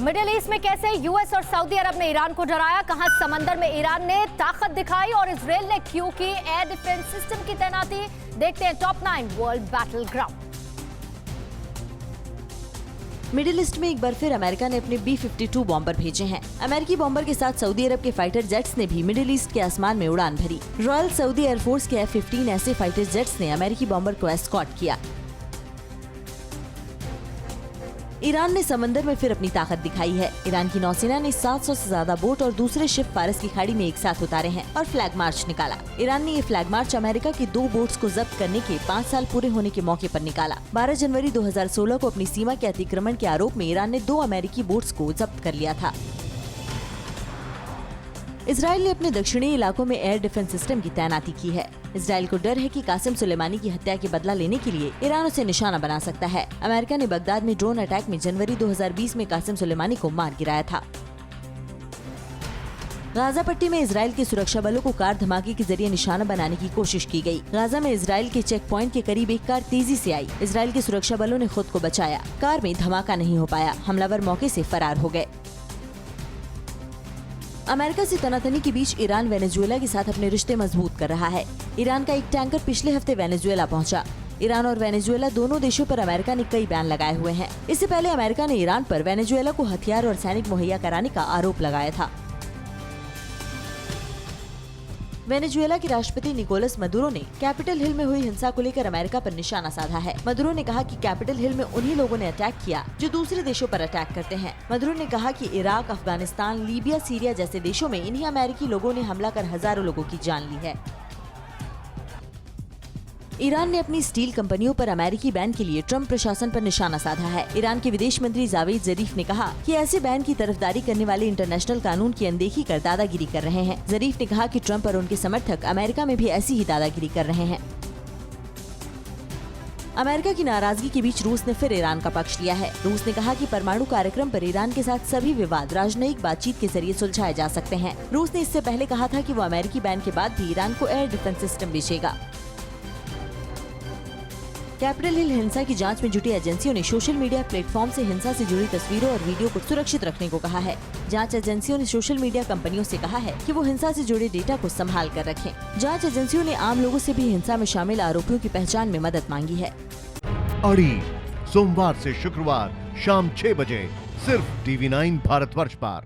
Middle east में कैसे US और सऊदी अरब ने ईरान को डराया, कहां समंदर में ईरान ने ताकत दिखाई और इजराइल ने क्यों की एयर डिफेंस सिस्टम की तैनाती। देखते हैं top 9 world battle ground. Middle east में एक बार फिर अमेरिका ने अपने B-52 बॉम्बर भेजे हैं। अमेरिकी बॉम्बर के साथ सऊदी अरब के फाइटर जेट्स ने भी मिडिल ईस्ट के आसमान में उड़ान भरी। रॉयल सऊदी एयरफोर्स के F-15 ऐसे फाइटर जेट्स ने अमेरिकी बॉम्बर को एस्कॉर्ट किया। ईरान ने समंदर में फिर अपनी ताकत दिखाई है। ईरान की नौसेना ने 700 से ज्यादा बोट और दूसरे शिप फारस की खाड़ी में एक साथ उतारे हैं और फ्लैग मार्च निकाला। ईरान ने ये फ्लैग मार्च अमेरिका की 2 बोट्स को जब्त करने के 5 साल पूरे होने के मौके पर निकाला। 12 जनवरी 2016 को अपनी सीमा के अतिक्रमण के आरोप में ईरान ने 2 अमेरिकी बोट्स को जब्त कर लिया था। इजराइल ने अपने दक्षिणी इलाकों में एयर डिफेंस सिस्टम की तैनाती की है। इजराइल को डर है कि कासिम सुलेमानी की हत्या के बदला लेने के लिए ईरान उसे निशाना बना सकता है। अमेरिका ने बगदाद में ड्रोन अटैक में जनवरी 2020 में कासिम सुलेमानी को मार गिराया था। गाजा पट्टी में इजराइल के सुरक्षा बलों को कार धमाके के जरिए निशाना बनाने की कोशिश की गई। गाजा में इजराइल के चेक पॉइंट के करीब एक कार तेजी से आई। इजराइल के सुरक्षा बलों ने खुद को बचाया। कार में धमाका नहीं हो पाया। हमलावर मौके से फरार हो गए। अमेरिका से तनातनी के बीच ईरान वेनेजुएला के साथ अपने रिश्ते मजबूत कर रहा है। ईरान का एक टैंकर पिछले हफ्ते वेनेजुएला पहुंचा। ईरान और वेनेजुएला दोनों देशों पर अमेरिका ने कई बैन लगाए हुए हैं। इससे पहले अमेरिका ने ईरान पर वेनेजुएला को हथियार और सैनिक मुहैया कराने का आरोप लगाया था। वेनेजुएला के राष्ट्रपति निकोलस मदुरो ने कैपिटल हिल में हुई हिंसा को लेकर अमेरिका पर निशाना साधा है। मदुरो ने कहा कि कैपिटल हिल में उन्हीं लोगों ने अटैक किया जो दूसरे देशों पर अटैक करते हैं। मदुरो ने कहा कि इराक, अफगानिस्तान, लीबिया, सीरिया जैसे देशों में इन्हीं अमेरिकी लोगों ने हमला कर हजारों लोगों की जान ली है। ईरान ने अपनी स्टील कंपनियों पर अमेरिकी बैन के लिए ट्रंप प्रशासन पर निशाना साधा है। ईरान के विदेश मंत्री जावेद जरीफ ने कहा कि ऐसे बैन की तरफदारी करने वाले इंटरनेशनल कानून की अनदेखी कर दादागिरी कर रहे हैं। जरीफ ने कहा कि ट्रंप और उनके समर्थक अमेरिका में भी ऐसी ही दादागिरी कर रहे हैं। अमेरिका की नाराजगी के बीच रूस ने फिर ईरान का पक्ष लिया है। रूस ने कहा कि परमाणु कार्यक्रम पर ईरान के साथ सभी विवाद राजनयिक बातचीत के जरिए सुलझाए जा सकते हैं। रूस ने इससे पहले कहा था कि वो अमेरिकी बैन के बाद भी ईरान को एयर डिफेंस सिस्टम बेचेगा। कैपिटल हिल हिंसा की जांच में जुटी एजेंसियों ने सोशल मीडिया प्लेटफॉर्म से हिंसा से जुड़ी तस्वीरों और वीडियो को सुरक्षित रखने को कहा है। जांच एजेंसियों ने सोशल मीडिया कंपनियों से कहा है कि वो हिंसा से जुड़े डेटा को संभाल कर रखें। जांच एजेंसियों ने आम लोगों से भी हिंसा में शामिल आरोपियों की पहचान में मदद मांगी है। अड़ी सोमवार से शुक्रवार शाम 6 बजे सिर्फ TV9 भारतवर्ष पर।